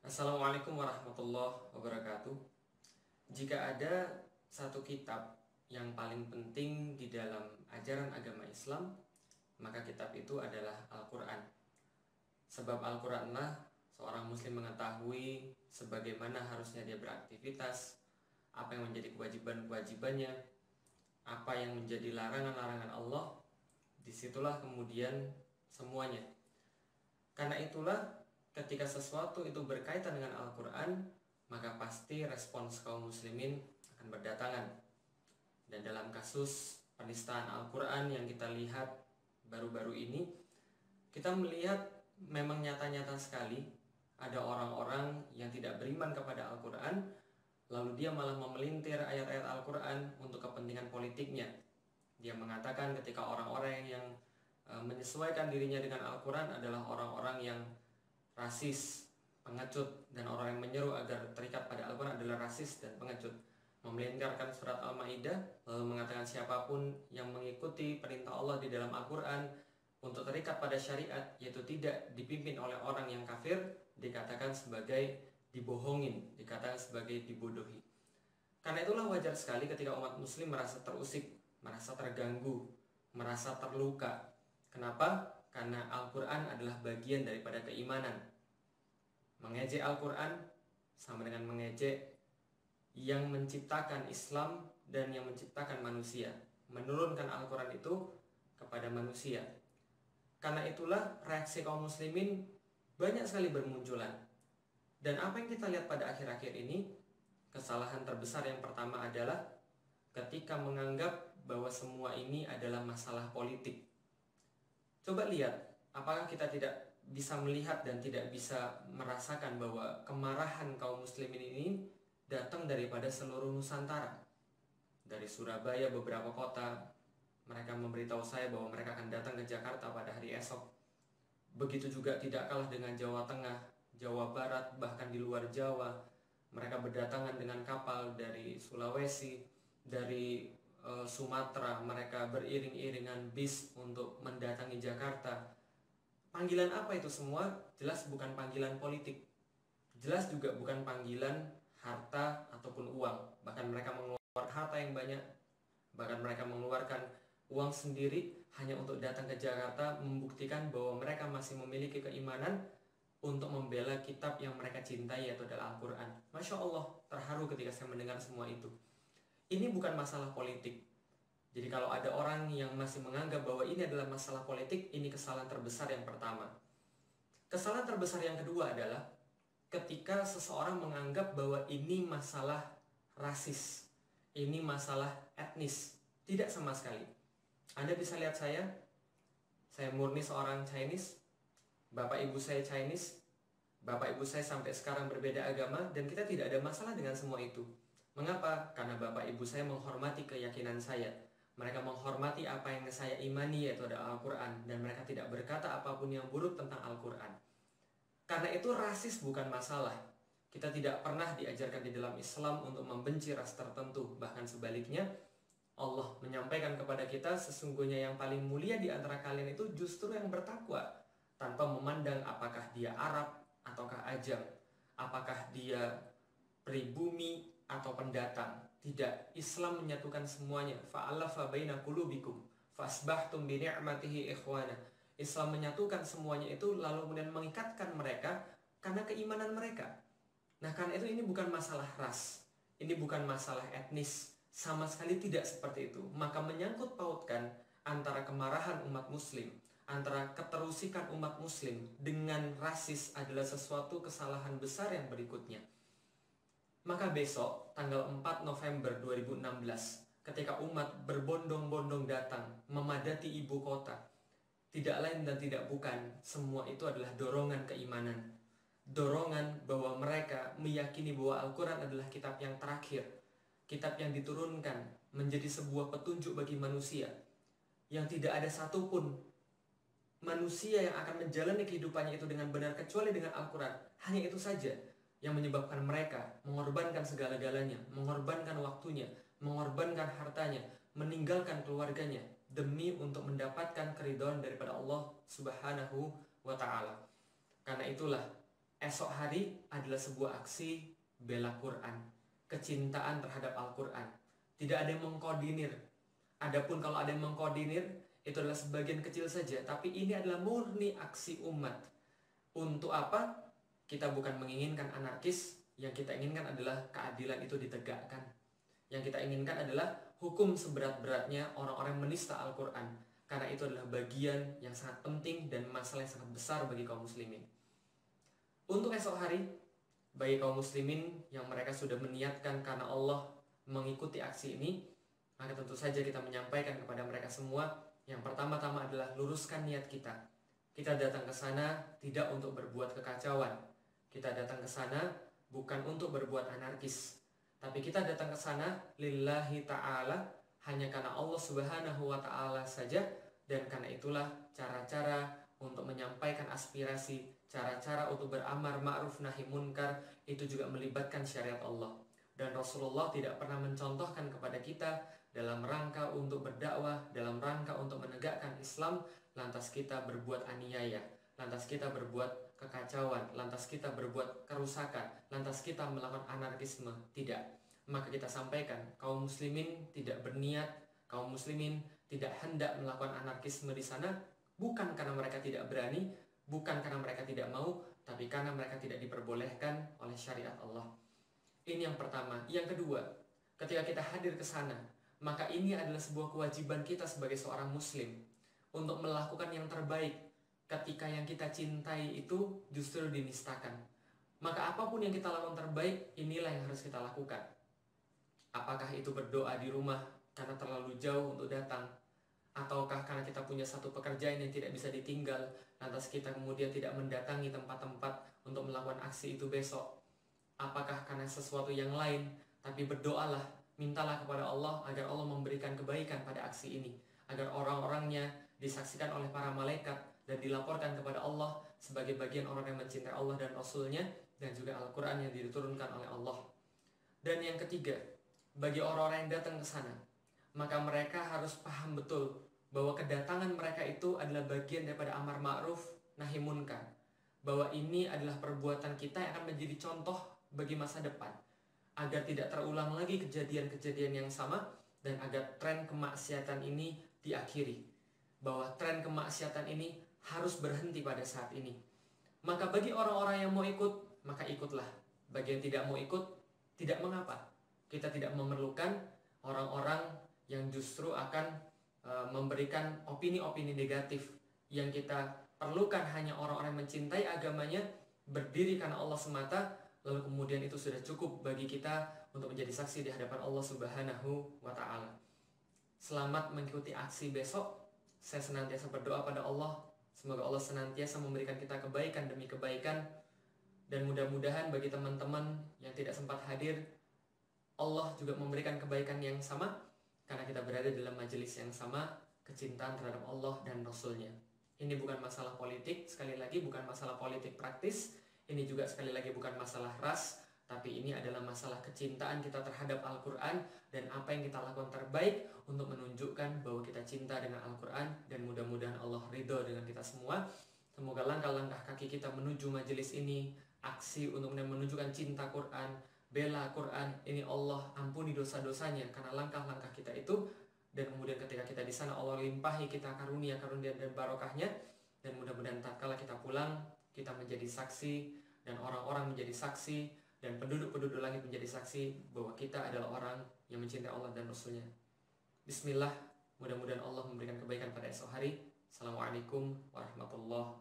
Assalamualaikum warahmatullahi wabarakatuh. Jika ada satu kitab yang paling penting di dalam ajaran agama Islam, maka kitab itu adalah Al-Quran. Sebab Al-Quranlah seorang muslim mengetahui sebagaimana harusnya dia beraktivitas, apa yang menjadi kewajiban-kewajibannya, apa yang menjadi larangan-larangan Allah. Disitulah kemudian semuanya. Karena itulah ketika sesuatu itu berkaitan dengan Al-Quran, maka pasti respons kaum muslimin akan berdatangan. Dan dalam kasus penistaan Al-Quran yang kita lihat baru-baru ini, kita melihat memang nyata-nyata sekali ada orang-orang yang tidak beriman kepada Al-Quran, lalu dia malah memelintir ayat-ayat Al-Quran untuk kepentingan politiknya. Dia mengatakan ketika orang-orang yang menyesuaikan dirinya dengan Al-Quran adalah orang-orang yang rasis, pengecut, dan orang yang menyeru agar terikat pada Al-Quran adalah rasis dan pengecut. Memelingkarkan surat Al-Maidah lalu mengatakan siapapun yang mengikuti perintah Allah di dalam Al-Quran untuk terikat pada syariat, yaitu tidak dipimpin oleh orang yang kafir, dikatakan sebagai dibohongin, dikatakan sebagai dibodohi. Karena itulah wajar sekali ketika umat muslim merasa terusik, merasa terganggu, merasa terluka. Kenapa? Karena Al-Quran adalah bagian daripada keimanan. Mengejek Al-Quran sama dengan mengejek yang menciptakan Islam dan yang menciptakan manusia, menurunkan Al-Quran itu kepada manusia. Karena itulah reaksi kaum muslimin banyak sekali bermunculan. Dan apa yang kita lihat pada akhir-akhir ini, kesalahan terbesar yang pertama adalah ketika menganggap bahwa semua ini adalah masalah politik. Coba lihat, apakah kita tidak bisa melihat dan tidak bisa merasakan bahwa kemarahan kaum muslimin ini datang daripada seluruh Nusantara. Dari Surabaya, beberapa kota, mereka memberitahu saya bahwa mereka akan datang ke Jakarta pada hari esok. Begitu juga tidak kalah dengan Jawa Tengah, Jawa Barat, bahkan di luar Jawa. Mereka berdatangan dengan kapal dari Sulawesi, dari Sumatera, mereka beriring-iringan bis untuk mendatangi Jakarta. Panggilan apa itu semua? Jelas bukan panggilan politik. Jelas juga bukan panggilan harta ataupun uang. Bahkan mereka mengeluarkan harta yang banyak. Bahkan mereka mengeluarkan uang sendiri hanya untuk datang ke Jakarta, membuktikan bahwa mereka masih memiliki keimanan untuk membela kitab yang mereka cintai, yaitu adalah Al-Quran. Masya Allah, terharu ketika saya mendengar semua itu. Ini bukan masalah politik. Jadi kalau ada orang yang masih menganggap bahwa ini adalah masalah politik, ini kesalahan terbesar yang pertama. Kesalahan terbesar yang kedua adalah ketika seseorang menganggap bahwa ini masalah rasis, ini masalah etnis. Tidak sama sekali. Anda bisa lihat saya murni seorang Chinese, bapak ibu saya Chinese, bapak ibu saya sampai sekarang berbeda agama, dan kita tidak ada masalah dengan semua itu. Mengapa? Karena bapak ibu saya menghormati keyakinan saya. Mereka menghormati apa yang saya imani, yaitu adalah Al-Quran. Dan mereka tidak berkata apapun yang buruk tentang Al-Quran. Karena itu rasis bukan masalah. Kita tidak pernah diajarkan di dalam Islam untuk membenci ras tertentu. Bahkan sebaliknya, Allah menyampaikan kepada kita sesungguhnya yang paling mulia di antara kalian itu justru yang bertakwa. Tanpa memandang apakah dia Arab ataukah Ajam, apakah dia pribumi atau pendatang. Tidak, Islam menyatukan semuanya. Fa'alafa baina qulubikum fasbahtum bi ni'matihi ikhwana. Islam menyatukan semuanya itu lalu kemudian mengikatkan mereka karena keimanan mereka. Nah, karena itu ini bukan masalah ras, ini bukan masalah etnis, sama sekali tidak seperti itu. Maka menyangkut pautkan antara kemarahan umat muslim, antara keterusikan umat muslim dengan rasis adalah sesuatu kesalahan besar yang berikutnya. Maka besok, tanggal 4 November 2016, ketika umat berbondong-bondong datang memadati ibu kota, tidak lain dan tidak bukan, semua itu adalah dorongan keimanan. Dorongan bahwa mereka meyakini bahwa Al-Quran adalah kitab yang terakhir, kitab yang diturunkan menjadi sebuah petunjuk bagi manusia, yang tidak ada satupun manusia yang akan menjalani kehidupannya itu dengan benar kecuali dengan Al-Quran. Hanya itu saja yang menyebabkan mereka mengorbankan segala-galanya, mengorbankan waktunya, mengorbankan hartanya, meninggalkan keluarganya demi untuk mendapatkan keridhaan daripada Allah Subhanahu wa Ta'ala. Karena itulah esok hari adalah sebuah aksi bela Quran, kecintaan terhadap Al-Quran. Tidak ada yang mengkoordinir. Adapun kalau ada yang mengkoordinir, itu adalah sebagian kecil saja, tapi ini adalah murni aksi umat. Untuk apa? Kita bukan menginginkan anarkis, yang kita inginkan adalah keadilan itu ditegakkan. Yang kita inginkan adalah hukum seberat-beratnya orang-orang menista Al-Quran, karena itu adalah bagian yang sangat penting dan masalah yang sangat besar bagi kaum muslimin. Untuk esok hari, bagi kaum muslimin yang mereka sudah meniatkan karena Allah mengikuti aksi ini, maka tentu saja kita menyampaikan kepada mereka semua, yang pertama-tama adalah luruskan niat kita. Kita datang ke sana tidak untuk berbuat kekacauan. Kita datang ke sana bukan untuk berbuat anarkis. Tapi kita datang ke sana lillahi ta'ala, hanya karena Allah subhanahu wa ta'ala saja. Dan karena itulah cara-cara untuk menyampaikan aspirasi, cara-cara untuk beramar ma'ruf nahi munkar, itu juga melibatkan syariat Allah. Dan Rasulullah tidak pernah mencontohkan kepada kita dalam rangka untuk berdakwah, dalam rangka untuk menegakkan Islam, lantas kita berbuat aniaya, lantas kita berbuat kekacauan, lantas kita berbuat kerusakan, lantas kita melakukan anarkisme. Tidak. Maka kita sampaikan, kaum muslimin tidak berniat, kaum muslimin tidak hendak melakukan anarkisme di sana, bukan karena mereka tidak berani, bukan karena mereka tidak mau, tapi karena mereka tidak diperbolehkan oleh syariat Allah. Ini yang pertama. Yang kedua, ketika kita hadir ke sana, maka ini adalah sebuah kewajiban kita sebagai seorang muslim untuk melakukan yang terbaik ketika yang kita cintai itu justru dinistakan. Maka apapun yang kita lakukan terbaik, inilah yang harus kita lakukan. Apakah itu berdoa di rumah karena terlalu jauh untuk datang, ataukah karena kita punya satu pekerjaan yang tidak bisa ditinggal, lantas kita kemudian tidak mendatangi tempat-tempat untuk melakukan aksi itu besok. Apakah karena sesuatu yang lain, tapi berdoalah, mintalah kepada Allah agar Allah memberikan kebaikan pada aksi ini, agar orang-orangnya disaksikan oleh para malaikat dan dilaporkan kepada Allah sebagai bagian orang yang mencintai Allah dan Rasulnya, dan juga Al-Quran yang diturunkan oleh Allah. Dan yang ketiga, bagi orang-orang yang datang ke sana, maka mereka harus paham betul bahwa kedatangan mereka itu adalah bagian daripada amar ma'ruf nahi munkar, bahwa ini adalah perbuatan kita yang akan menjadi contoh bagi masa depan, agar tidak terulang lagi kejadian-kejadian yang sama, dan agar tren kemaksiatan ini diakhiri, bahwa tren kemaksiatan ini harus berhenti pada saat ini. Maka bagi orang-orang yang mau ikut, maka ikutlah. Bagi yang tidak mau ikut, tidak mengapa. Kita tidak memerlukan orang-orang yang justru akan memberikan opini-opini negatif. Yang kita perlukan hanya orang-orang yang mencintai agamanya, berdiri karena Allah semata, lalu kemudian itu sudah cukup bagi kita untuk menjadi saksi di hadapan Allah subhanahu wa ta'ala. Selamat mengikuti aksi besok. Saya senantiasa berdoa pada Allah, semoga Allah senantiasa memberikan kita kebaikan demi kebaikan. Dan mudah-mudahan bagi teman-teman yang tidak sempat hadir, Allah juga memberikan kebaikan yang sama, karena kita berada dalam majelis yang sama, kecintaan terhadap Allah dan Rasulnya. Ini bukan masalah politik, sekali lagi bukan masalah politik praktis. Ini juga sekali lagi bukan masalah ras, tapi ini adalah masalah kecintaan kita terhadap Al-Quran dan apa yang kita lakukan terbaik untuk menunjukkan bahwa kita cinta dengan Al-Quran, dan mudah-mudahan Allah ridho dengan kita semua. Semoga langkah-langkah kaki kita menuju majelis ini, aksi untuk menunjukkan cinta Quran, bela Quran, ini Allah ampuni dosa-dosanya karena langkah-langkah kita itu, dan kemudian ketika kita di sana Allah limpahi kita karunia-karunia dan barokahnya, dan mudah-mudahan tatkala kita pulang, kita menjadi saksi, dan orang-orang menjadi saksi, dan penduduk-penduduk langit menjadi saksi bahwa kita adalah orang yang mencintai Allah dan Rasulnya. Bismillah, mudah-mudahan Allah memberikan kebaikan pada esok hari. Assalamualaikum warahmatullahi